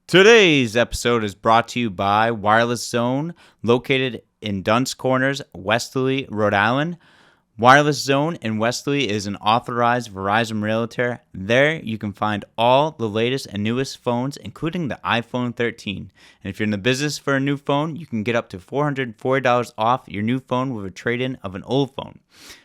Today's episode is brought to you by Wireless Zone, located in Duns Corners, Westerly, Rhode Island. Wireless Zone in Westerly is an authorized Verizon realtor. There you can find all the latest and newest phones, including the iPhone 13. And if you're in the business for a new phone, you can get up to $440 off your new phone with a trade-in of an old phone.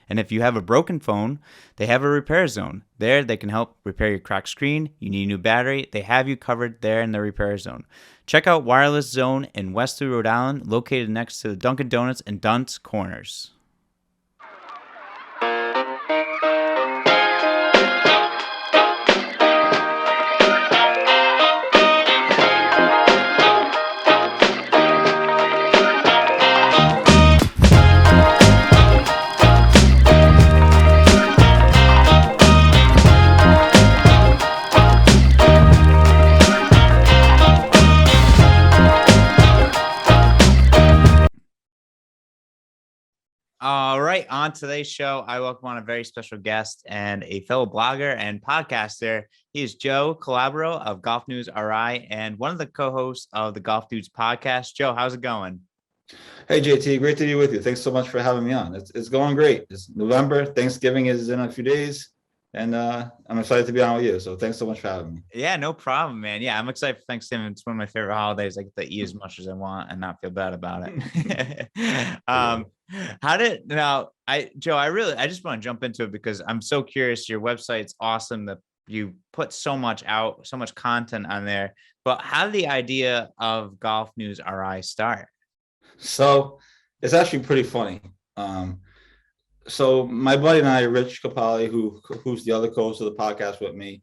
And if you have a broken phone, they have a repair zone. There they can help repair your cracked screen. You need a new battery. They have you covered there in the repair zone. Check out Wireless Zone in Westerly, Rhode Island, located next to the Dunkin' Donuts in Duns Corners. All right, on today's show, I welcome on a very special guest and a fellow blogger and podcaster. He is Joe Calabro of GolfNewsRI and one of the co-hosts of the Golf Dudes podcast. Joe, how's it going? Hey JT, great to be with you. Thanks so much for having me on. It's going great. It's November. Thanksgiving is in a few days, and I'm excited to be on with you. So thanks so much for having me. Yeah, no problem, man. Yeah, I'm excited for Thanksgiving. It's one of my favorite holidays. I get to eat as much as I want and not feel bad about it. How did now Joe, I just want to jump into it because I'm so curious. Your website's awesome that you put so much out, so much content on there. But how did the idea of Golf News RI start? So it's actually pretty funny. So my buddy and I, Rich Capali, who's the other co-host of the podcast with me,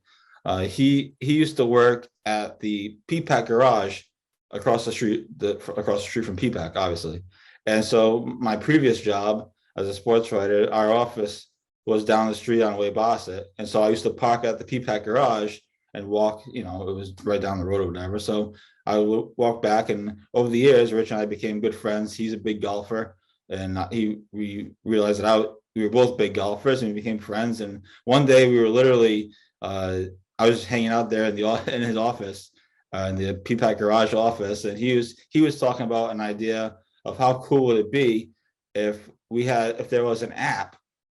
he used to work at the PPAC garage across the street from PPAC, obviously. And so my previous job as a sports writer, our office was down the street on Way Bassett. And so I used to park at the PPAC garage and walk, it was right down the road or whatever. So I would walk back, and over the years, Rich and I became good friends. He's a big golfer, and we realized that we were both big golfers, and we became friends. And one day we were literally, I was hanging out there in his office, in the PPAC garage office, and he was talking about an idea of how cool would it be if there was an app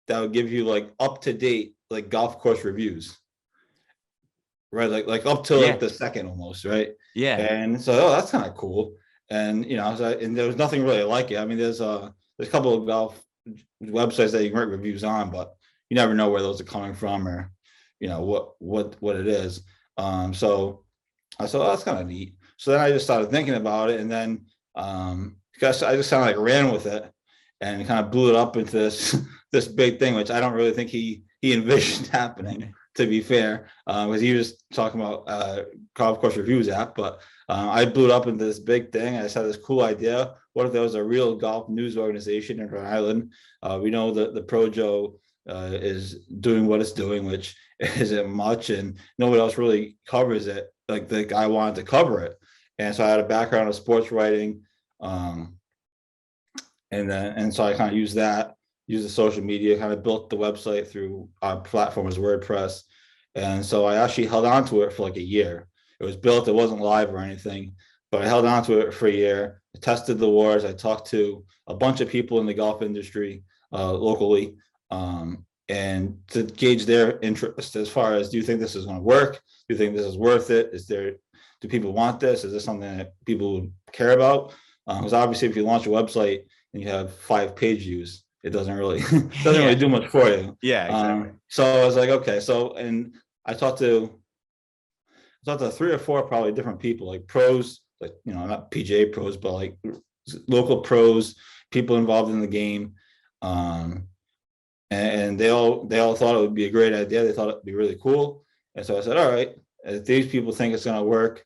that would give you like up to date like golf course reviews, right? Like up to Yeah, like the second almost, right? yeah, And so, oh, that's kind of cool. And and there was nothing really like it. I mean, there's a couple of golf websites that you can write reviews on, but you never know where those are coming from, or what it is. So I thought, oh, that's kind of neat. So then I just started thinking about it, and then because I just kind of like ran with it and kind of blew it up into this big thing, which I don't really think he envisioned happening, to be fair, because he was talking about golf course reviews app. But I blew it up into this big thing. I just had this cool idea. What if there was a real golf news organization in Rhode Island? We know that the Projo is doing what it's doing, which isn't much, and nobody else really covers it like the guy wanted to cover it. And so I had a background of sports writing, and so I kind of used the social media, kind of built the website through our platform as WordPress. And so I actually held on to it for like a year. It was built, it wasn't live or anything, but I held on to it for a year. I tested the waters. I talked to a bunch of people in the golf industry locally, and to gauge their interest as far as, do you think this is going to work? Do you think this is worth it? Do people want this? Is this something that people care about? Because obviously, if you launch a website and you have 5 page views, it doesn't really yeah, do much for you. yeah, exactly. So I was like, okay. So, and I talked to 3 or 4 probably different people, like pros, like not PGA pros, but like local pros, people involved in the game, and they all thought it would be a great idea. They thought it'd be really cool, and so I said, all right, if these people think it's going to work,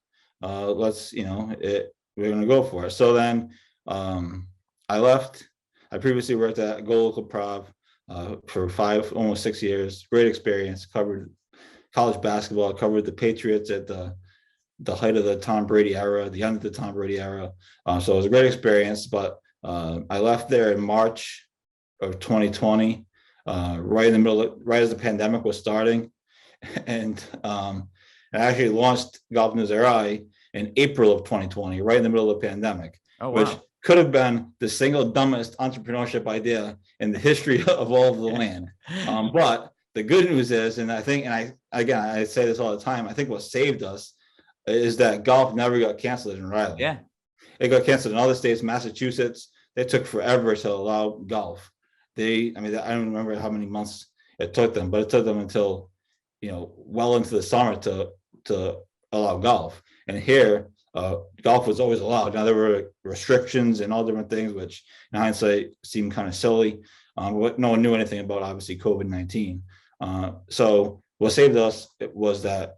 we're going to go for it. So then I left. I previously worked at Go Local Prov for almost 6 years. Great experience. Covered college basketball. I covered the Patriots at the height of the Tom Brady era, the end of the Tom Brady era. So it was a great experience. But I left there in March of 2020, right as the pandemic was starting, and I actually launched GolfNewsRI in April of 2020, right in the middle of the pandemic, Oh, which wow. could have been the single dumbest entrepreneurship idea in the history of all of the land. But the good news is, and I say this all the time, I think what saved us is that golf never got canceled in Rhode Island. Yeah. It got canceled in other states. Massachusetts, they took forever to allow golf. I don't remember how many months it took them, but it took them until, well into the summer to allow golf. And here, golf was always allowed. Now there were restrictions and all different things, which in hindsight seemed kind of silly. But no one knew anything about, obviously, COVID-19. So what saved us was that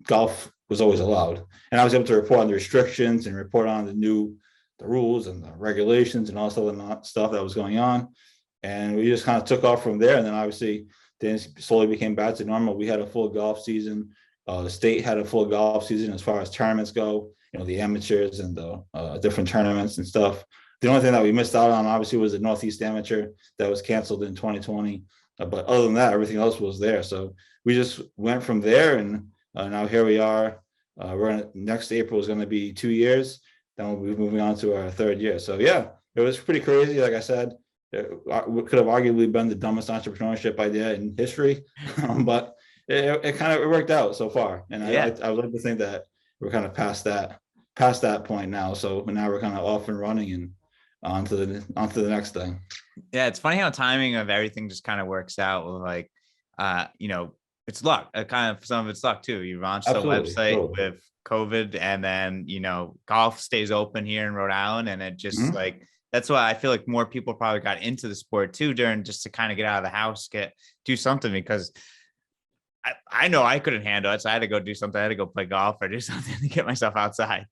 golf was always allowed, and I was able to report on the restrictions and report on the rules and the regulations and all this other stuff that was going on. And we just kind of took off from there. And then obviously things slowly became back to normal. We had a full golf season. The state had a full golf season as far as tournaments go, the amateurs and the different tournaments and stuff. The only thing that we missed out on, obviously, was the Northeast Amateur that was canceled in 2020. But other than that, everything else was there. So we just went from there, and now here we are. Next April is going to be 2 years. Then we'll be moving on to our third year. So yeah, it was pretty crazy. Like I said, it could have arguably been the dumbest entrepreneurship idea in history, but it worked out so far. And I would like to think that we're kind of past that point now. So now we're kind of off and running and onto the next thing. Yeah, it's funny how timing of everything just kind of works out. Like, it's luck. Kind of some of it's luck too. You launched the website with COVID, and then golf stays open here in Rhode Island, and it just that's why I feel like more people probably got into the sport too during, just to kind of get out of the house, do something, because I know I couldn't handle it, so I had to go do something. I had to go play golf or do something to get myself outside.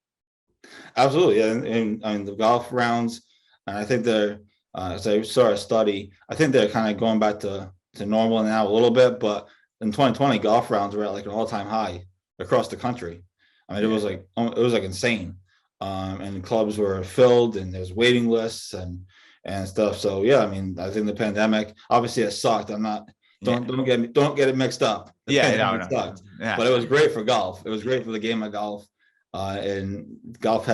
Absolutely, and the golf rounds, and I think they're as I saw a study, I think they're kind of going back to normal now a little bit, but in 2020, golf rounds were at like an all-time high across the country. I mean, it was like insane, and clubs were filled, and there's waiting lists and stuff. So yeah, I mean, I think the pandemic, obviously, it sucked. Don't get it mixed up. No. Sucked. Yeah. But it was great for golf. It was great for the game of golf, and golf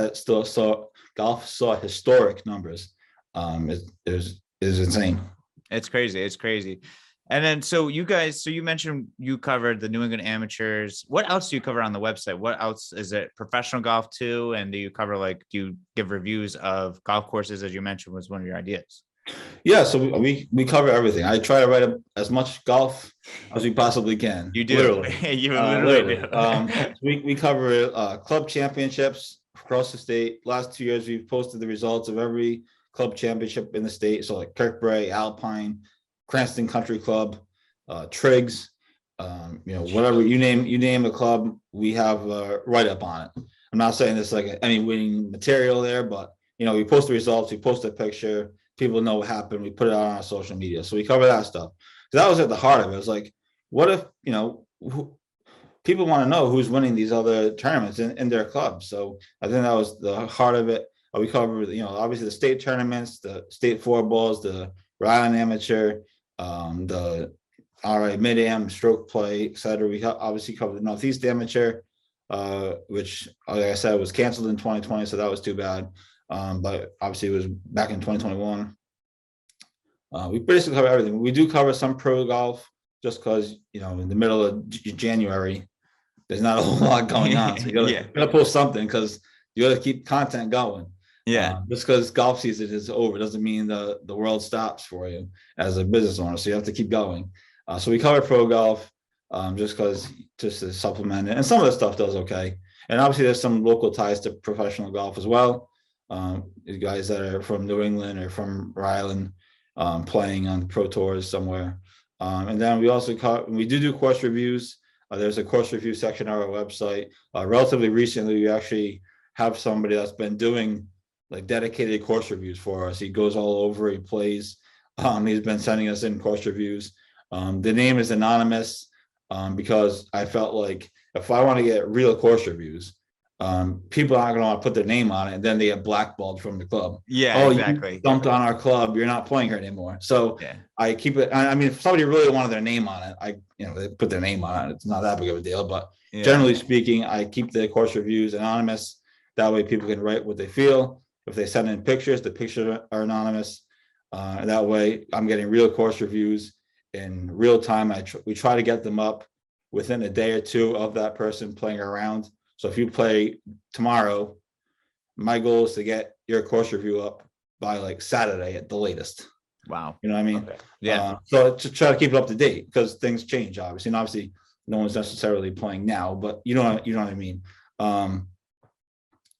saw historic numbers. It is insane. It's crazy. And then, so you mentioned you covered the New England amateurs. What else do you cover on the website? What else is it? Professional golf too? And do you cover, do you give reviews of golf courses, as you mentioned was one of your ideas? Yeah, so we cover everything. I try to write as much golf as we possibly can. You do. Literally. You literally do. We cover club championships across the state. Last 2 years, we've posted the results of every club championship in the state. So like Kirkbride, Alpine, Cranston Country Club, Triggs, whatever you name a club, we have a write up on it. I'm not saying this like any winning material there, but we post the results, we post a picture, people know what happened, we put it out on our social media. So we cover that stuff. So that was at the heart of it. It was like, what if people want to know who's winning these other tournaments in their clubs? So I think that was the heart of it. We cover, obviously the state tournaments, the state four balls, the Rhode Island Amateur, the RI Mid-Am, stroke play, etc. We obviously covered the Northeast Amateur, which, like I said, was canceled in 2020, so that was too bad. But obviously it was back in 2021. We basically cover everything. We do cover some pro golf, just because, in the middle of January, there's not a whole lot going on. So you gotta post something, because you gotta keep content going. Yeah. Just because golf season is over doesn't mean the world stops for you as a business owner. So you have to keep going. So we cover pro golf, just to supplement it. And some of the stuff does okay. And obviously there's some local ties to professional golf as well. Guys that are from New England or from Rhode Island, playing on pro tours somewhere. And then we also we do course reviews. There's a course review section on our website. Relatively recently, we actually have somebody that's been doing like dedicated course reviews for us. He goes all over, he plays. He's been sending us in course reviews. The name is anonymous, because I felt like if I want to get real course reviews, people aren't going to want to put their name on it, and then they get blackballed from the club. Yeah, exactly. You dumped on our club, you're not playing here anymore. So I keep it. I mean, if somebody really wanted their name on it, they put their name on it. It's not that big of a deal, but Yeah. generally speaking, I keep the course reviews anonymous. That way people can write what they feel. If they send in pictures, the pictures are anonymous. That way I'm getting real course reviews in real time. We try to get them up within a day or two of that person playing around. So if you play tomorrow, my goal is to get your course review up by like Saturday at the latest. Wow. You know what I mean? Okay. Yeah. So to try to keep it up to date because things change, obviously. And obviously, no one's necessarily playing now, but you know what I mean.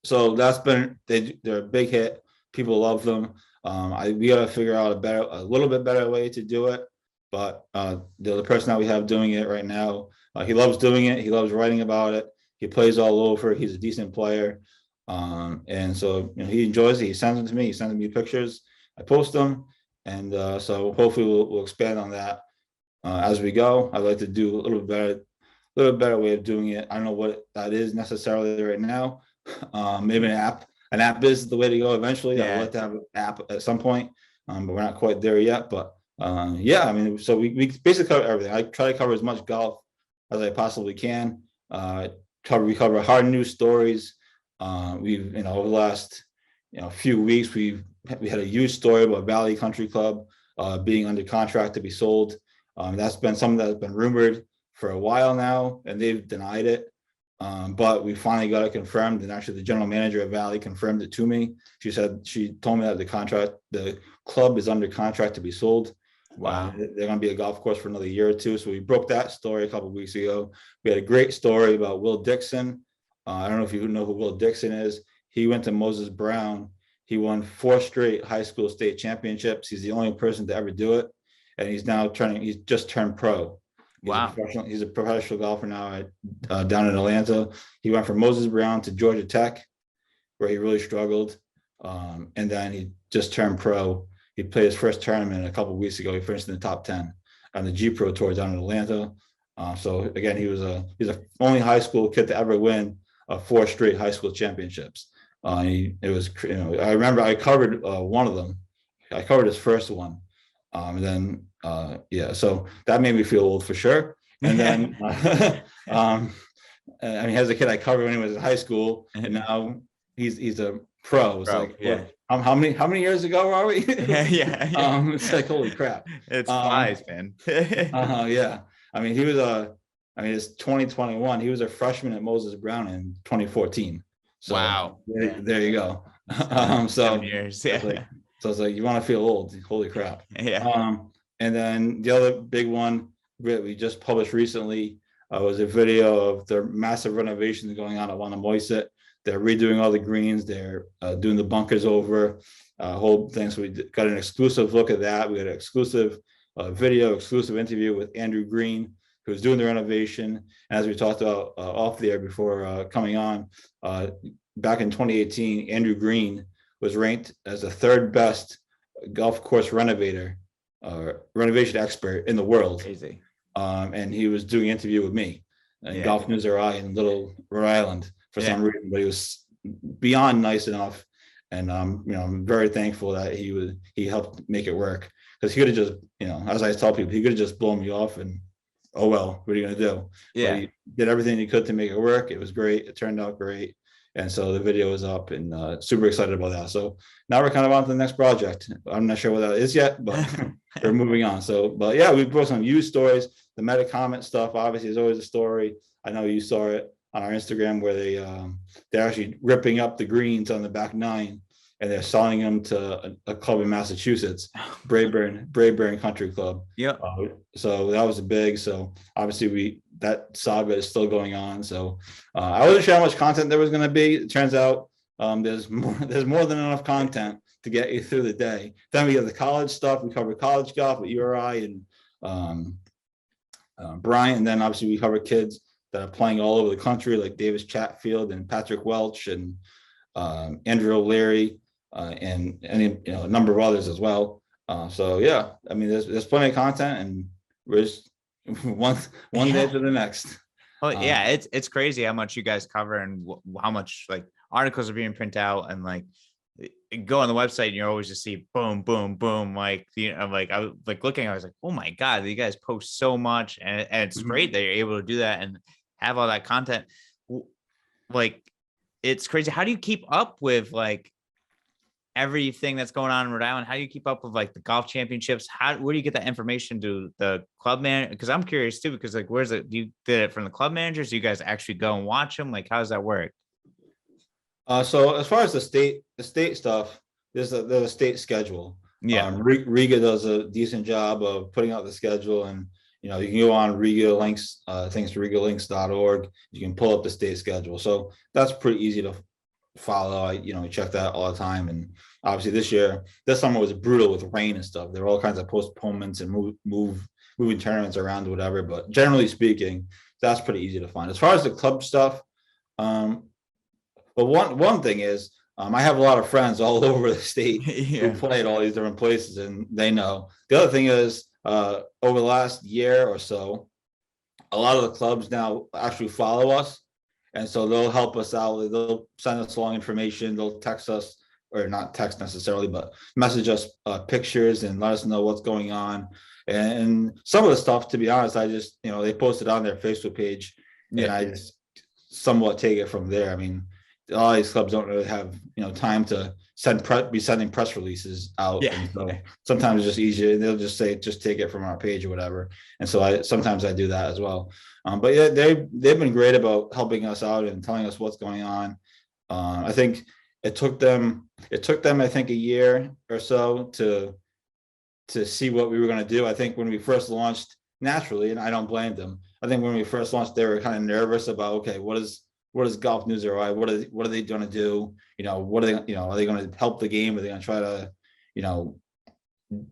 So that's been they're a big hit. People love them. We got to figure out a little bit better way to do it. But the person that we have doing it right now, he loves doing it. He loves writing about it. He plays all over. He's a decent player, and so he enjoys it. He sends them to me. He sends me pictures. I post them, and so hopefully we'll expand on that as we go. I'd like to do a little better way of doing it. I don't know what that is necessarily right now. Maybe an app. An app is the way to go eventually. Yeah. I'd like to have an app at some point, but we're not quite there yet. But yeah, I mean, so we basically cover everything. I try to cover as much golf as I possibly can. We cover hard news stories. We've over the last few weeks we had a huge story about Valley Country Club being under contract to be sold. That's been something that's been rumored for a while now, and they've denied it. But we finally got it confirmed, and actually the general manager of Valley confirmed it to me. She told me that the club is under contract to be sold. Wow. They're going to be a golf course for another year or two. So we broke that story a couple of weeks ago. We had a great story about Will Dixon. I don't know if you know who Will Dixon is. He went to Moses Brown. He won 4 straight high school state championships. He's the only person to ever do it, and he's just turned pro. Wow. He's a professional golfer now down in Atlanta. He went from Moses Brown to Georgia Tech, where he really struggled, and then he just turned pro. He played his first tournament a couple of weeks ago. He finished in the top 10 on the G Pro Tour down in Atlanta. So again, he's the only high school kid to ever win 4 straight high school championships. I remember I covered one of them. I covered his first one, and then so that made me feel old for sure. And then I mean, as a kid, I covered when he was in high school, and now he's a pro. It's like, yeah. How many years ago are we? Yeah. It's like, holy crap. It's flies, man. Yeah. I mean, it's 2021. He was a freshman at Moses Brown in 2014. So Wow. there you go. So 7 years. Yeah. So it's like, you want to feel old. Holy crap. Yeah. And then the other big one we just published recently was a video of the massive renovations going on at Wannamoisett. They're redoing all the greens. They're doing the bunkers over, whole thing. So we got an exclusive look at that. We got an exclusive video, exclusive interview with Andrew Green, who's doing the renovation. And as we talked about off the air before coming on, back in 2018, Andrew Green was ranked as the 3rd best golf course renovation expert in the world. Crazy. And he was doing an interview with me in GolfNewsRI in Little Rhode Island for some reason, but he was beyond nice enough. And I'm very thankful that he helped make it work, because he could have just, as I tell people, he could have just blown me off and, oh well, what are you gonna do? Yeah. But he did everything he could to make it work. It was great. It turned out great. And so the video is up, and super excited about that. So now we're kind of on to the next project. I'm not sure what that is yet, but we're moving on. So, but yeah, we brought some used stories. The meta comment stuff, obviously, is always a story. I know you saw it on our Instagram where they're actually ripping up the greens on the back 9, and they're selling them to a club in Massachusetts, Brayburn Country Club. Yeah. So that was a big. So obviously that saga is still going on. So I wasn't sure how much content there was going to be. It turns out there's more than enough content to get you through the day. Then we have the college stuff. We cover college golf with URI and Brian, and then obviously we cover kids that are playing all over the country, like Davis Chatfield and Patrick Welch and Andrew O'Leary, and a number of others as well. So yeah, I mean, there's plenty of content, and we're just one day to the next. Well, yeah, it's crazy how much you guys cover and how much like articles are being printed out, and like go on the website and you always just see boom, boom, boom. Like, I'm like, I was like looking, I was like, oh my God, you guys post so much, and it's great that you're able to do that. And have all that content. Like, it's crazy. How do you keep up with like everything that's going on in Rhode Island? How do you keep up with like the golf championships? Where do you get that information? To the club man? Because I'm curious too. Because like, where's it? Do you get it from the club managers? Do you guys actually go and watch them? Like, how does that work? So as far as the state stuff, there's a state schedule. Yeah. Riga does a decent job of putting out the schedule, and you know, you can go on Riga links, thanks to rigalinks.org. You can pull up the state schedule. So that's pretty easy to follow. I check that all the time. And obviously this summer was brutal with rain and stuff. There were all kinds of postponements and moving tournaments around, whatever. But generally speaking, that's pretty easy to find. As far as the club stuff, but one thing is, I have a lot of friends all over the state who play at all these different places, and they know. The other thing is, over the last year or so, a lot of the clubs now actually follow us, and so they'll help us out. They'll send us along information. They'll text us, or not text necessarily, but message us pictures and let us know what's going on. And some of the stuff, to be honest, I just, they posted on their Facebook page, and I just somewhat take it from there. I mean, all these clubs don't really have time to be sending press releases out. Yeah. And so sometimes it's just easier. They'll just say, just take it from our page or whatever. And so sometimes I do that as well. But yeah, they've been great about helping us out and telling us what's going on. I think it took them, I think, a year or so to see what we were going to do. I think when we first launched, naturally, and I don't blame them, I think when we first launched, they were kind of nervous about, okay, what is GolfNewsRI? What are they going to do? What are they, are they going to help the game? Are they going to try to,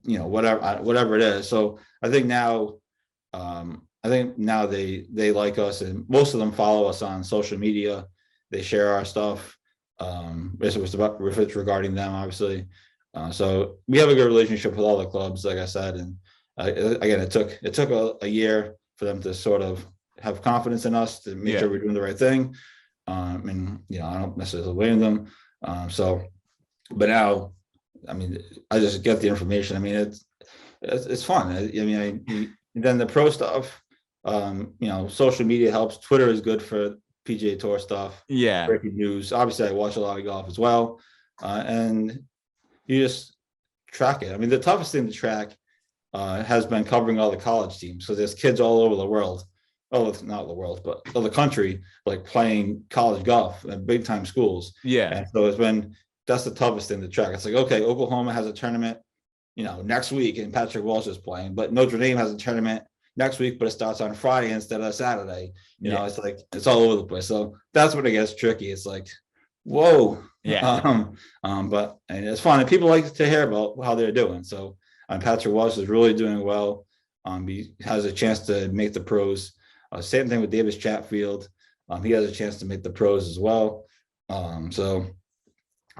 whatever it is. So I think now, they like us, and most of them follow us on social media. They share our stuff. If it's regarding them, obviously. So we have a good relationship with all the clubs, like I said. And again, it took a year for them to sort of have confidence in us, to make sure we're doing the right thing. And I don't necessarily blame them. But now, I mean, I just get the information. I mean, it's fun. Then the pro stuff, social media helps. Twitter is good for PGA Tour stuff. Yeah. Breaking news. Obviously, I watch a lot of golf as well. And you just track it. I mean, the toughest thing to track has been covering all the college teams, because there's kids all over the world. Oh, not the world, but the country, like playing college golf at big time schools. Yeah. And so that's the toughest thing to track. It's like, okay, Oklahoma has a tournament, next week, and Patrick Walsh is playing, but Notre Dame has a tournament next week, but it starts on Friday instead of Saturday. It's like, it's all over the place. So that's when it gets tricky. It's like, whoa. Yeah. But it's fun, and people like to hear about how they're doing. So Patrick Walsh is really doing well. He has a chance to make the pros. Same thing with Davis Chatfield. He has a chance to make the pros as well. So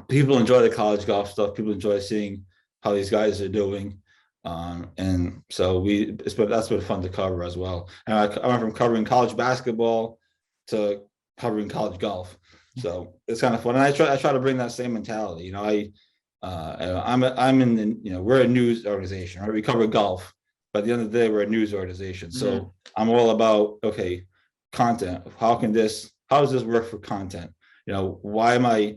people enjoy the college golf stuff. People enjoy seeing how these guys are doing. And so that's been fun to cover as well. And I went from covering college basketball to covering college golf. So it's kind of fun. And I try to bring that same mentality. I'm in the, we're a news organization, right? We cover golf, but at the end of the day, we're a news organization. So I'm all about, okay, content. How does this work for content? Why am I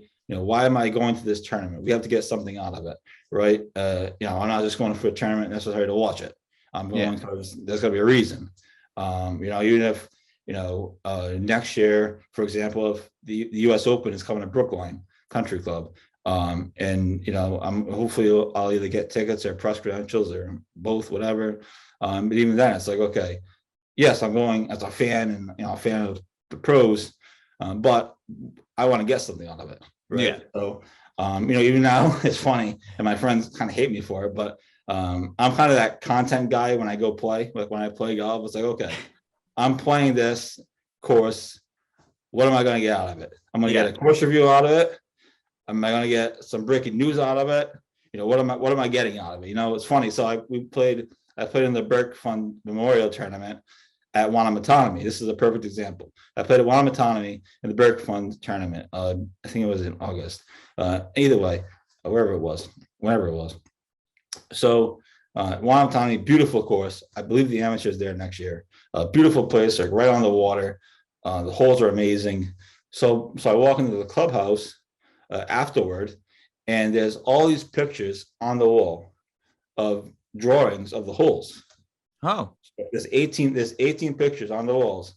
going to this tournament? We have to get something out of it, right? I'm not just going for a tournament necessarily to watch it. I'm going because there's got to be a reason. Even if, next year, for example, if the US Open is coming to Brookline Country Club, and hopefully I'll either get tickets or press credentials or both, whatever. But even then, it's like, okay, yes, I'm going as a fan, and a fan of the pros, but I want to get something out of it, right? Yeah. So even now, it's funny, and my friends kind of hate me for it, but I'm kind of that content guy when I go play. Like when I play golf, it's like, okay, I'm playing this course. What am I going to get out of it? I'm going to get a course review out of it. Am I going to get some breaking news out of it? What am I getting out of it? It's funny. So I played in the Burke Fund Memorial Tournament at Wanamatanami. This is a perfect example. I played at Wanamatanami in the Burke Fund Tournament. I think it was in August. Either way, whenever it was. So Wanamatanami, beautiful course. I believe the amateurs there next year. Beautiful place, like right on the water. The holes are amazing. So I walk into the clubhouse afterward, and there's all these pictures on the wall of drawings of the holes. Oh, There's 18 pictures on the walls,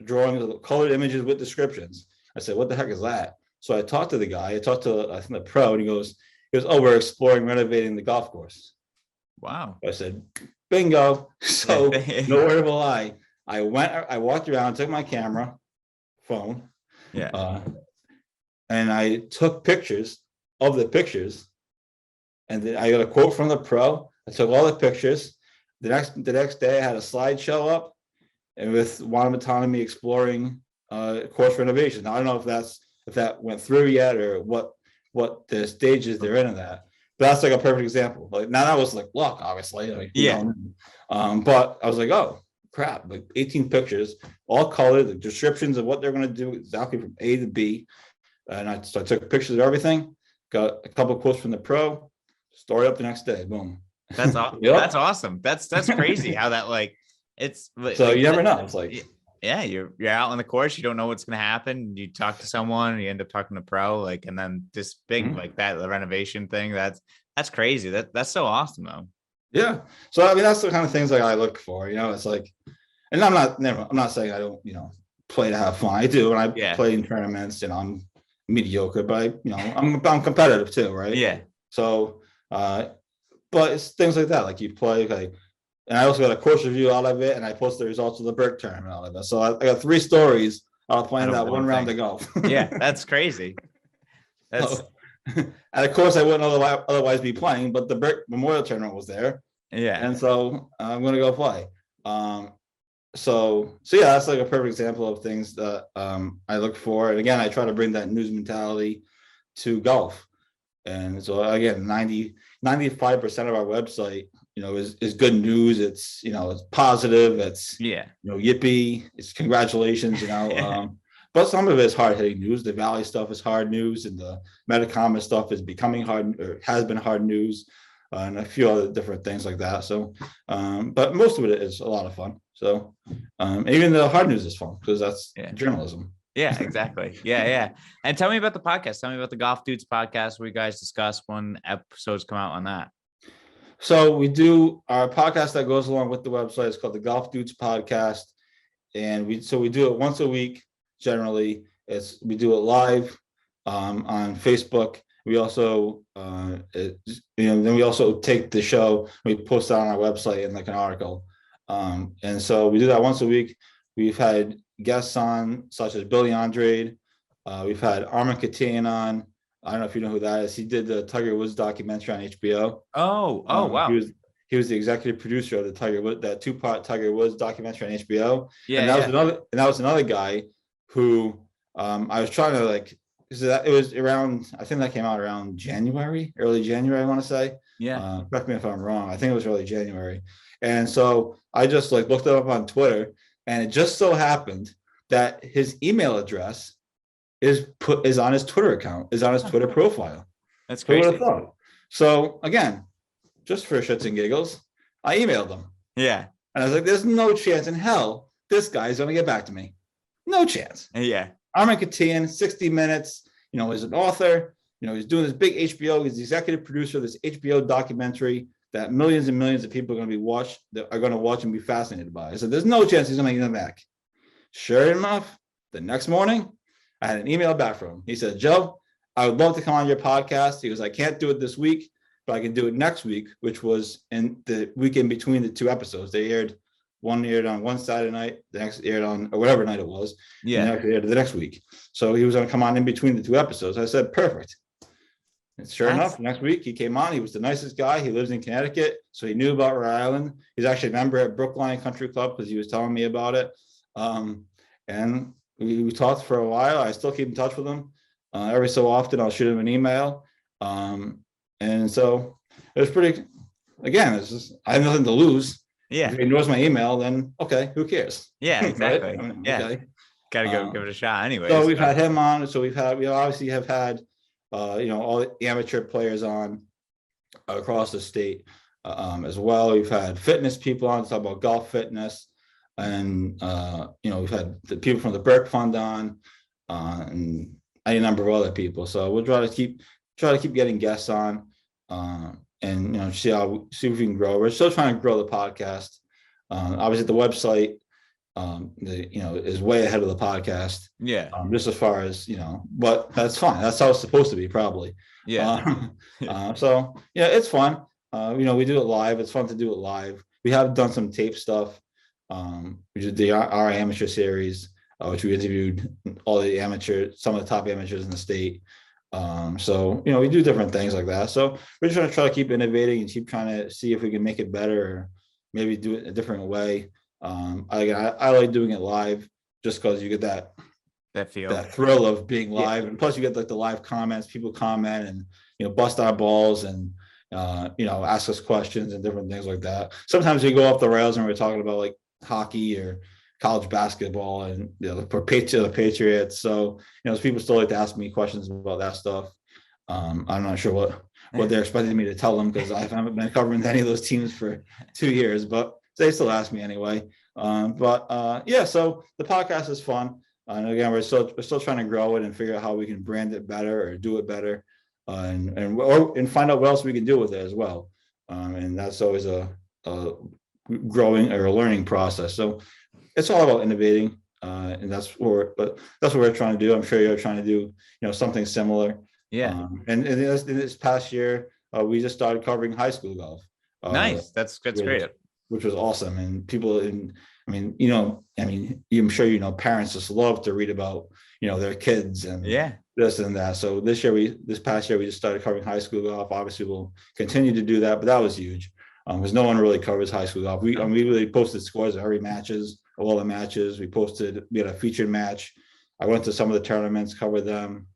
drawings of colored images with descriptions. I said, what the heck is that? So I talked to the guy. I talked to, I think, the pro, and he goes, oh, we're exploring renovating the golf course. wow. I said, bingo. So no word of a lie. I walked around, took my camera, phone, Yeah. and I took pictures of the pictures. And then I got a quote from the pro. I took all the pictures. The next day, I had a slideshow up, and with Wanna Autonomy exploring course renovation. Now, I don't know if that went through yet, or what the stages they're in that. But that's like a perfect example. Like, now that was like luck, obviously. Like, Yeah. But I was like, oh crap! Like 18 pictures, all colored, the descriptions of what they're going to do exactly from A to B. And so I took pictures of everything. Got a couple of quotes from the pro. Story up the next day. Boom. That's awesome. Yep. That's awesome. That's crazy how that, like, it's So like, you never know. It's like, yeah, you're out on the course, you don't know what's going to happen. You talk to someone, you end up talking to pro, like, and then this big like that, the renovation thing, that's crazy. That's so awesome though. yeah. So I mean, that's the kind of things like I look for. It's like, and I'm not saying I don't play to have fun. I do, when I play in tournaments. I'm mediocre, but I'm competitive too, right? Yeah. So but it's things like that, like you play, like, and I also got a course review out of it, and I posted the results of the Burke tournament out of it. So I got 3 stories out of playing that one round of golf. Yeah, that's crazy. That's so, and of course I wouldn't otherwise be playing, but the Burke Memorial Tournament was there. Yeah. And so I'm gonna go play. So yeah, that's like a perfect example of things that I look for. And again, I try to bring that news mentality to golf. And so again, 95% of our website, is good news. It's, it's positive. It's, yippee. It's congratulations, but some of it is hard hitting news. The Valley stuff is hard news, and the Metacommerce stuff is becoming hard, or has been hard news, and a few other different things like that. So, but most of it is a lot of fun. So, even the hard news is fun because that's journalism. Yeah, exactly. Yeah. And tell me about the podcast. Tell me about the Golf Dudes podcast, where you guys discuss when episodes come out on that. So we do our podcast that goes along with the website. It's called the Golf Dudes Podcast. And we do it once a week. Generally, we do it live on Facebook. We also, then we also take the show, we post it on our website in like an article. And so we do that once a week. We've had guests on, such as Billy Andrade. We've had Armin Katian on. I don't know if you know who that is. He did the Tiger Woods documentary on HBO. Oh, wow. He was the executive producer of the that 2-part Tiger Woods documentary on HBO. Yeah. And that was another guy who I was trying to like, it was around, I think that came out around early January, I want to say. Yeah. Correct me if I'm wrong. I think it was early January. And so I just like looked it up on Twitter, and it just so happened that his email address is on his Twitter account, is on his Twitter profile. That's crazy. Who would have thought? So again, just for shits and giggles, I emailed him. Yeah. And I was like, there's no chance in hell this guy's going to get back to me. No chance. Yeah. Armin Katian, 60 Minutes, he's an author, he's doing this big HBO, he's the executive producer of this HBO documentary that millions and millions of people are going to watch and be fascinated by. I said, there's no chance he's going to get him back. Sure enough, the next morning, I had an email back from him. He said, Joe, I would love to come on your podcast. He goes, I can't do it this week, but I can do it next week, which was in the weekend between the 2 episodes. One aired on one Saturday night, the next aired on whatever night it was. Yeah. And aired the next week. So he was going to come on in between the 2 episodes. I said, perfect. And sure enough, next week he came on. He was the nicest guy. He lives in Connecticut, so he knew about Rhode Island. He's actually a member at Brookline Country Club because he was telling me about it. And we talked for a while. I still keep in touch with him. Every so often I'll shoot him an email. And so it was pretty, again, it's just, I have nothing to lose. Yeah. If he ignores my email, then okay, who cares? Yeah, exactly. Right? I mean, yeah. Okay. Gotta go give it a shot anyway. So we've had him on. So we obviously have had all the amateur players on across the state as well. We've had fitness people on to talk about golf fitness. and we've had the people from the Burke Fund on, and any number of other people. So we'll try to keep getting guests on, and see if we can grow. We're still trying to grow the podcast. Obviously, the website is way ahead of the podcast. Yeah. Just as far as but that's fine. That's how it's supposed to be, probably. Yeah. So yeah, it's fun. We do it live. It's fun to do it live. We have done some tape stuff. We did our amateur series, which we interviewed some of the top amateurs in the state. So we do different things like that. So we're just trying to keep innovating and keep trying to see if we can make it better, or maybe do it a different way. I like doing it live just because you get that thrill of being live, and plus you get like the live comments. People comment and bust our balls and ask us questions and different things like that. Sometimes we go off the rails and we're talking about like hockey or college basketball and the Patriots. So people still like to ask me questions about that stuff. I'm not sure what they're expecting me to tell them, because I haven't been covering any of those teams for 2 years, but they still ask me anyway. Yeah, so the podcast is fun. And again, we're still trying to grow it and figure out how we can brand it better or do it better, and find out what else we can do with it as well. And that's always a growing or a learning process. So it's all about innovating, and that's what we're trying to do. I'm sure you're trying to do something similar. Yeah. And in this past year, we just started covering high school golf. Nice. That's great. Which was awesome. And people I'm sure parents just love to read about their kids and this and that. So this past year we just started covering high school golf. Obviously we'll continue to do that, but that was huge, because no one really covers high school golf. We really posted scores of all the matches. We had a featured match. I went to some of the tournaments, covered them.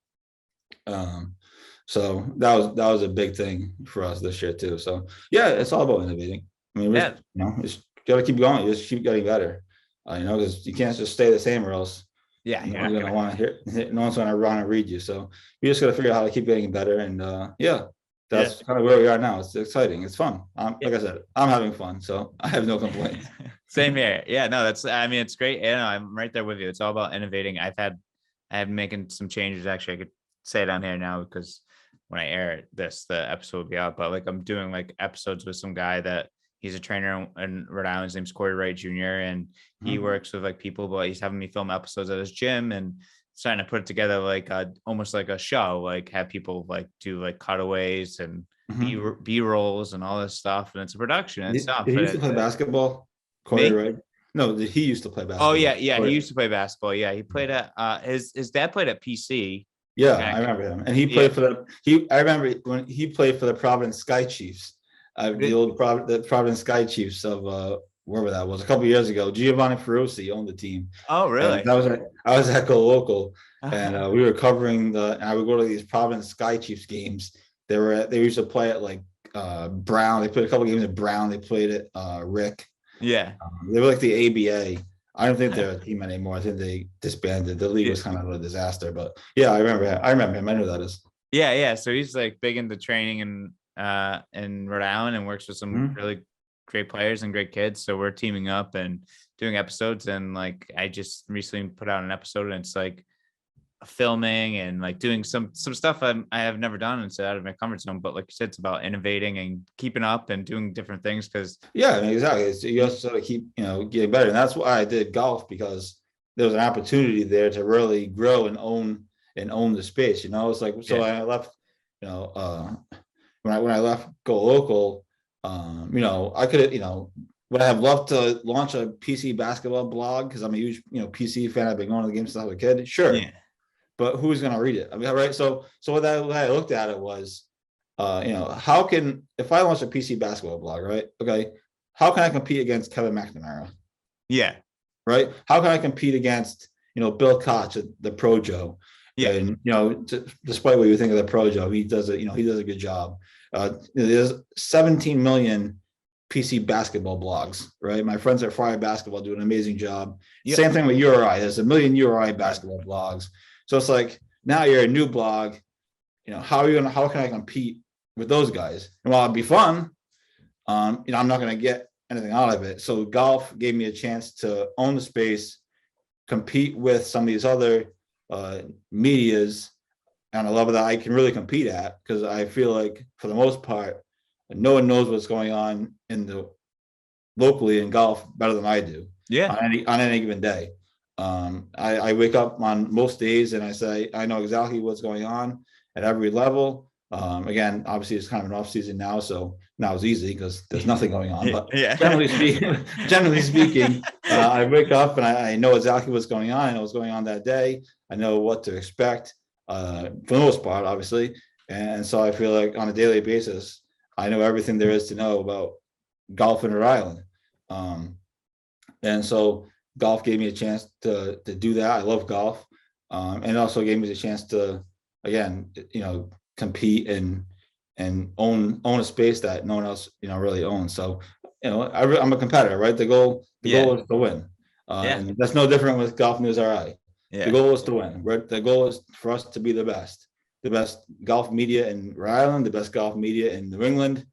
So that was a big thing for us this year too. So yeah, it's all about innovating. I mean, just got to keep going. You just keep getting better, because you can't just stay the same, or else no one's going to want to hear. No one's going to want to read you. So you just got to figure out how to keep getting better. And that's kind of where we are now. It's exciting. It's fun. Like I said, I'm having fun, so I have no complaints. Same here. Yeah, no, it's great. And I'm right there with you. It's all about innovating. I've making some changes. Actually, I could say it on here now, because when I air this, the episode will be out. But like, I'm doing like episodes with some guy that he's a trainer in Rhode Island. His name's Corey Wright Jr. And he works with like people, but he's having me film episodes at his gym and trying to put it together like almost like a show, like have people like do like cutaways and B rolls and all this stuff. And it's a production and stuff. He used to play basketball, Corey Wright. No, he used to play basketball. Oh yeah. He used to play basketball. Yeah, he played at his dad played at PC. Yeah, I remember him, and he played I remember when he played for the Providence Sky Chiefs, the old Providence Sky Chiefs of wherever that was a couple of years ago. Giovanni Ferrucci owned the team. Oh, really? I was at local, and we were covering I would go to these Providence Sky Chiefs games. They used to play at like Brown. They played a couple of games at Brown. They played at Rick. Yeah, they were like the ABA. I don't think they're a team anymore. I think they disbanded. The league was kind of a disaster, but yeah, I remember him. I know who that is. Yeah. So he's like big into training in Rhode Island and works with some really great players and great kids. So we're teaming up and doing episodes. And like, I just recently put out an episode, and it's like filming and like doing some stuff I have never done and out of my comfort zone. But like you said, it's about innovating and keeping up and doing different things. Because exactly, you also sort of keep getting better. And that's why I did golf, because there was an opportunity there to really grow and own the space. It's like, so I left when I left Go Local, I could have would I have loved to launch a PC basketball blog, because I'm a huge PC fan. I've been going to the games since I was a kid. Sure. But who's going to read it? I mean, right. So what I looked at it was, how can, if I launch a PC basketball blog, right? Okay. How can I compete against Kevin McNamara? Yeah. Right. How can I compete against, Bill Koch, the Pro Joe? Yeah. And, despite what you think of the Pro Joe, he does a good job. There's 17 million PC basketball blogs, right? My friends at Fire Basketball do an amazing job. Yep. Same thing with URI. There's 1 million URI basketball blogs. So it's like, now you're a new blog, how can I compete with those guys? And while it'd be fun, I'm not going to get anything out of it. So golf gave me a chance to own the space, compete with some of these other medias, and I love that I can really compete at, because I feel like for the most part, no one knows what's going on in the locally in golf better than I do Yeah. on any given day. I wake up on most days and I say I know exactly what's going on at every level. Again, obviously it's kind of an off season now, so now it's easy because there's nothing going on. But Yeah. generally speaking, I wake up and I know exactly what's going on. I know what's going on that day. I know what to expect for the most part, obviously. And so I feel like on a daily basis, I know everything there is to know about golf in Rhode Island. And so golf gave me a chance to do that. I love golf. And it also gave me the chance to, again, compete and own a space that no one else, really owns. So, I'm a competitor, right? The Yeah. goal is to win. Yeah. And that's no different with Golf News RI. The Yeah. goal is to win. The goal is for us to be the best golf media in Rhode Island, the best golf media in New England.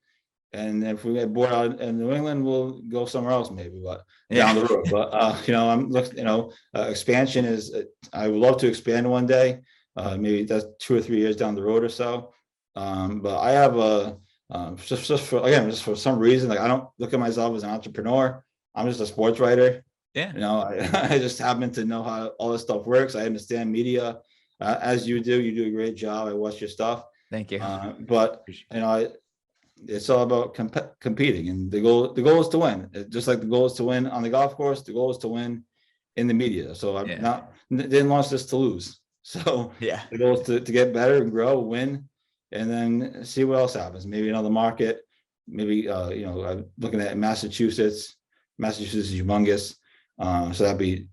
And if we get bored out in New England, we'll go somewhere else maybe, but down the road. But I'm looking, expansion is. I would love to expand one day. Maybe that's 2 or 3 years down the road or so. But I have a just for some reason, like I don't look at myself as an entrepreneur. I'm just a sports writer. Yeah. I just happen to know how all this stuff works. I understand media as you do. You do a great job. I watch your stuff. Thank you. But it's all about competing, and the goal is to win. Just like the goal is to win on the golf course, the goal is to win in the media. So I'm didn't launch this to lose. So Yeah. the goal is to get better and grow, win, and then see what else happens. Maybe another market. Maybe I'm looking at Massachusetts. Massachusetts is humongous. So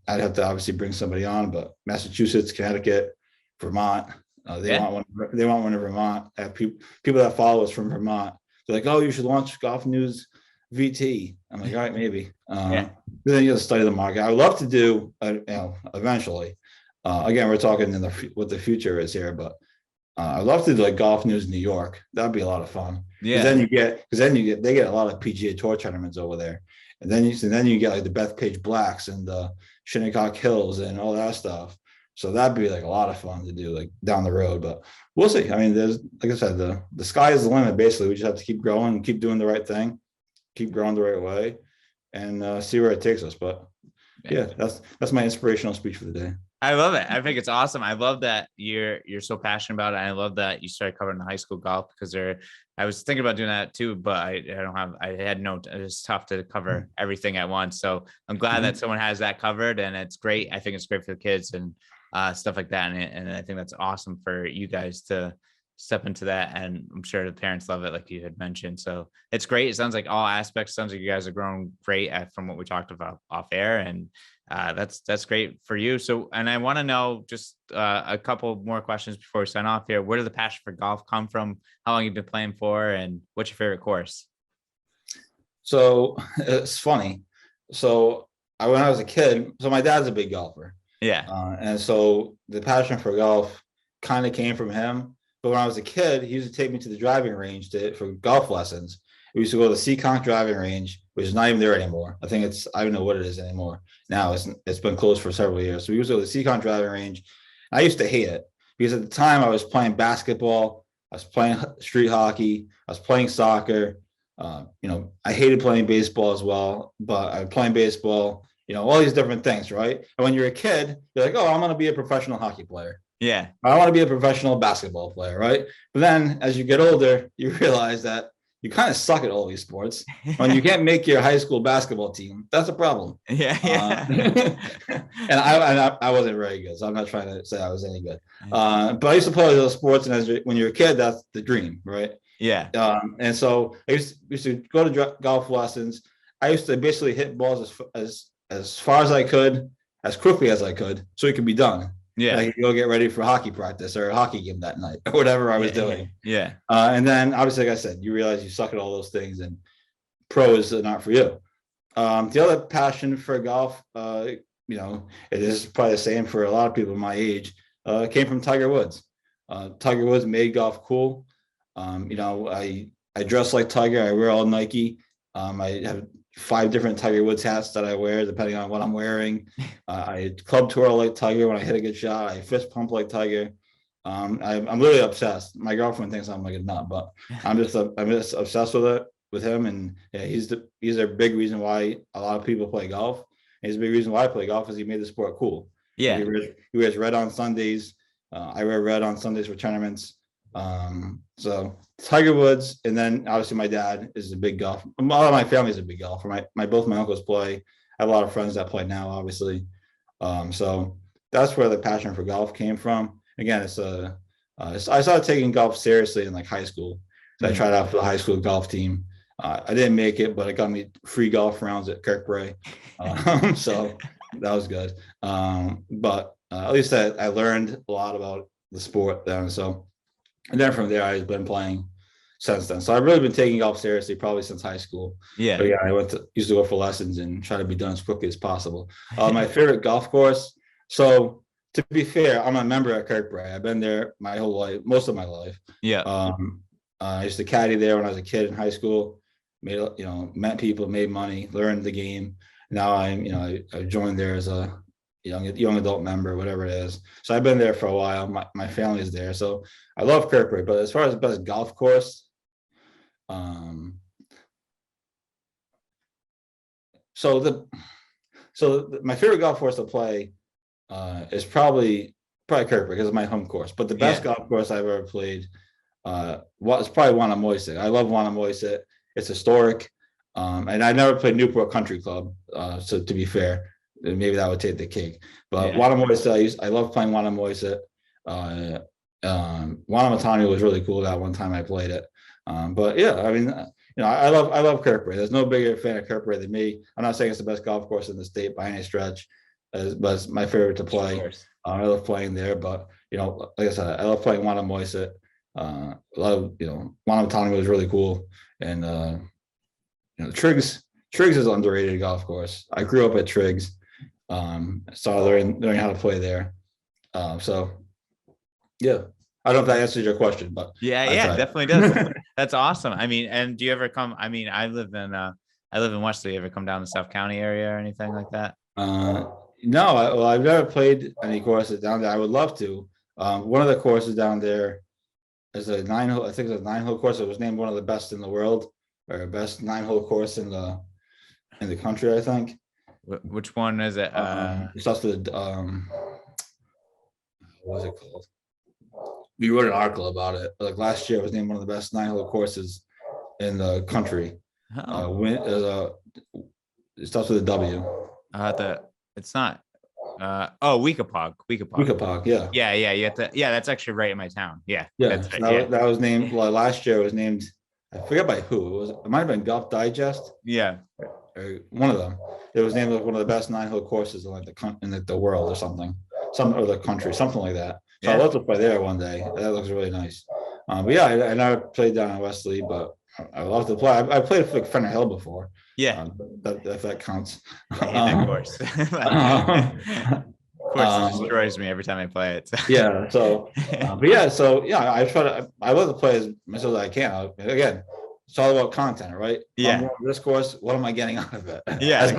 I'd have to obviously bring somebody on, but Massachusetts, Connecticut, Vermont, they want one in Vermont. I have people that follow us from Vermont. They're like, oh, you should launch Golf News VT. I'm like, all right, maybe. Then you have to study the market. I would love to do, eventually. Again, we're talking what the future is here, but I'd love to do like Golf News New York. That'd be a lot of fun. Yeah. They get a lot of PGA Tour tournaments over there, and then you get like the Bethpage Blacks and the Shinnecock Hills and all that stuff. So that'd be like a lot of fun to do, like down the road. But we'll see. I mean, there's, like I said, the sky is the limit. Basically, we just have to keep growing and keep doing the right thing, keep growing the right way, and see where it takes us. But yeah, that's my inspirational speech for the day. I love it. I think it's awesome. I love that you're so passionate about it. I love that you started covering the high school golf, because I was thinking about doing that too, but I had no, it's tough to cover everything at once. So I'm glad that someone has that covered, and it's great. I think it's great for the kids and stuff like that. And I think that's awesome for you guys to step into that. And I'm sure the parents love it, like you had mentioned. So it's great. It sounds like all aspects, sounds like you guys are growing great from what we talked about off air. And that's great for you. So, and I want to know just a couple more questions before we sign off here. Where did the passion for golf come from? How long you've been playing for, and what's your favorite course? So it's funny. So when I was a kid, so my dad's a big golfer. Yeah. And so the passion for golf kind of came from him. But when I was a kid, he used to take me to the driving range for golf lessons. We used to go to the Seekonk driving range, which is not even there anymore. I don't know what it is anymore. Now it's been closed for several years. So we used to go to the Seekonk driving range. I used to hate it because at the time I was playing basketball, I was playing street hockey, I was playing soccer. I hated playing baseball as well, but I was playing baseball, all these different things, right? And when you're a kid, you're like, oh, I'm going to be a professional hockey player. Yeah. I want to be a professional basketball player, right? But then as you get older, you realize that you kind of suck at all these sports. When you can't make your high school basketball team, that's a problem. Yeah. And I wasn't very good, so I'm not trying to say I was any good. But I used to play those sports, and when you're a kid, that's the dream, right? Yeah. And so I used to go to golf lessons. I used to basically hit balls as far as I could, as quickly as I could, so it could be done. Yeah. I could go get ready for hockey practice or a hockey game that night or whatever I was doing. Yeah. And then obviously, like I said, you realize you suck at all those things, and pro is not for you. The other passion for golf, it is probably the same for a lot of people my age, came from Tiger Woods. Tiger Woods made golf cool. I dress like Tiger. I wear all Nike. I have 5 different Tiger Woods hats that I wear depending on what I'm wearing. I club twirl like Tiger when I hit a good shot. I fist pump like Tiger. I'm really obsessed. My girlfriend thinks I'm like a nut, but I'm just obsessed with him, and yeah, he's a big reason why a lot of people play golf. And he's a big reason why I play golf is he made the sport cool. Yeah. He wears red on Sundays. I wear red on Sundays for tournaments. So Tiger Woods, and then obviously my dad is a big golf. A lot of my family is a big golfer. Both my uncles play. I have a lot of friends that play now, obviously. So that's where the passion for golf came from. Again, I started taking golf seriously in like high school. So I tried out for the high school golf team. I didn't make it, but it got me free golf rounds at Kirkbride. So that was good. But at least I learned a lot about the sport then. So, and then from there, I've been playing since then. So I've really been taking golf seriously probably since high school. Yeah. But yeah, used to go for lessons and try to be done as quickly as possible. My favorite golf course. So to be fair, I'm a member at Kirkbride. I've been there my whole life, most of my life. Yeah. I used to caddy there when I was a kid in high school. Met people, made money, learned the game. Now I joined there as a young adult member, whatever it is. So I've been there for a while. My family is there, so I love Kirkbride. But as far as the best golf course, my favorite golf course to play is probably Kirkbride because it's my home course. But the best golf course I've ever played was probably Wannamoisett. I love Wannamoisett. It's historic. And I never played Newport Country Club. So to be fair, maybe that would take the cake. But Wannamoisett, I love playing Wannamoisett. Wanamatani was really cool that one time I played it. But yeah, I mean, I love Kirkbride. There's no bigger fan of Kirkbride than me. I'm not saying it's the best golf course in the state by any stretch, but it's my favorite to play. I love playing there, but like I said, I love playing Wannamoisett. Wanamatani was really cool, and Triggs is an underrated golf course. I grew up at Triggs, started learning how to play there. So yeah, I don't know if that answers your question, but yeah, definitely does. That's awesome. I mean, and do you ever come? I mean, I live in Wesley. You ever come down to South County area or anything like that? No, I've never played any courses down there. I would love to. One of the courses down there is a 9-hole. I think it's a 9-hole course. It was named one of the best in the world, or best 9-hole course in the country, I think. Which one is it? It's also the what was it called? We wrote an article about it. Like last year, it was named one of the best 9-hole courses in the country. It starts with a W. It's not. Weekapaug. Weekapaug, yeah. Yeah. You have to. Yeah, that's actually right in my town. Yeah. That's right, that was named. Well, last year it was named. I forget by who. It might have been Golf Digest. Yeah. Or one of them. It was named one of the best 9-hole courses in the world or something. Or the country, something like that. So I'd love to play there one day. That looks really nice. But yeah, I never played down in Wesley, but I love to play. I played for Fenner Hill before. Yeah. If that counts. Of course. Of course, it destroys me every time I play it. So. Yeah. So, but yeah. So yeah, I love to play as much as I can. Again, it's all about content, right? Yeah. This course, what am I getting out of it? Yeah. As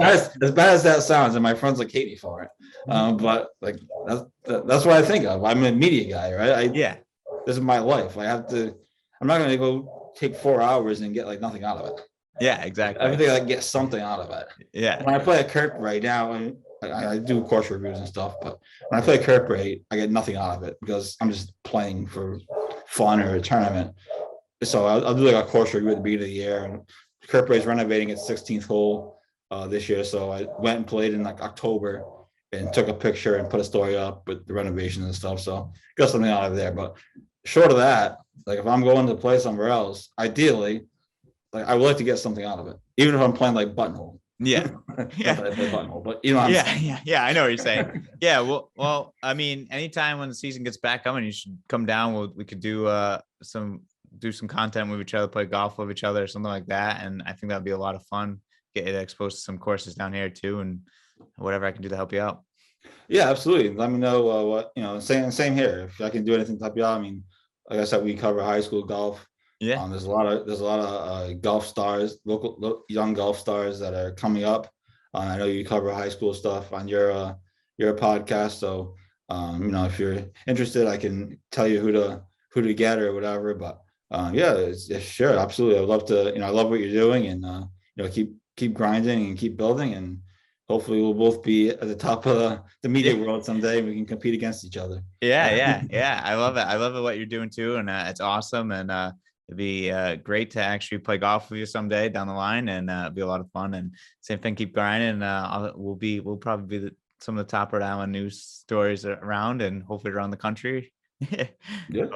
bad as that sounds, and my friends like hate me for it. But like that's what I think of. I'm a media guy, right? This is my life. I'm not going to go take 4 hours and get like nothing out of it. Yeah, exactly. Everything I get something out of it. Yeah. When I play at Kirkbride right now, I do course reviews and stuff, but when I play Kirkbride, I get nothing out of it because I'm just playing for fun or a tournament. So I'll do like a course review at the beginning of the year, and Kirkbride's renovating its 16th hole this year. So I went and played in like October and took a picture and put a story up with the renovations and stuff. So got something out of there. But short of that, like if I'm going to play somewhere else, ideally, like I would like to get something out of it, even if I'm playing like buttonhole. Yeah. Yeah. I play buttonhole, but you know. Yeah. I know what you're saying. Yeah. Well. I mean, anytime when the season gets back coming, you should come down. We could do some content with each other, play golf with each other, or something like that. And I think that'd be a lot of fun. Get exposed to some courses down here too, and whatever I can do to help you out. Yeah, absolutely. Let me know what Same here. If I can do anything to help you out. I mean, like I said, we cover high school golf. Yeah. There's a lot of golf stars, young golf stars that are coming up. I know you cover high school stuff on your podcast, so if you're interested, I can tell you who to get or whatever. But yeah, it's sure, absolutely. I'd love to. I love what you're doing, and keep grinding and keep building, and hopefully we'll both be at the top of the media Yeah. world someday, and we can compete against each other. Yeah. I love it. I love it what you're doing too, and it's awesome. And it'd be great to actually play golf with you someday down the line, and it'd be a lot of fun. And same thing, keep grinding. And we'll probably be some of the top Rhode Island news stories around, and hopefully around the country. Yeah,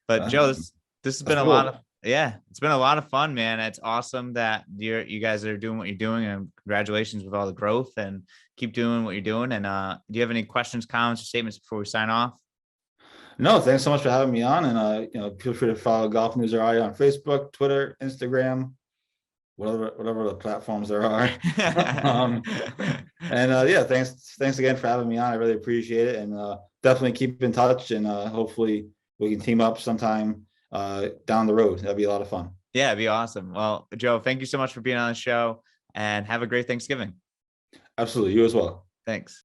But Joe, this has that's been a lot of cool. yeah, it's been a lot of fun, man. It's awesome that you guys are doing what you're doing, and congratulations with all the growth, and keep doing what you're doing. And do you have any questions, comments, or statements before we sign off? No, thanks so much for having me on, and feel free to follow Golf News RI on Facebook, Twitter, Instagram, whatever the platforms there are. um, and yeah, thanks again for having me on. I really appreciate it, and definitely keep in touch, and hopefully we can team up sometime down the road. That'd be a lot of fun. Yeah, it'd be awesome. Well, Joe, thank you so much for being on the show, and have a great Thanksgiving. Absolutely, you as well. Thanks.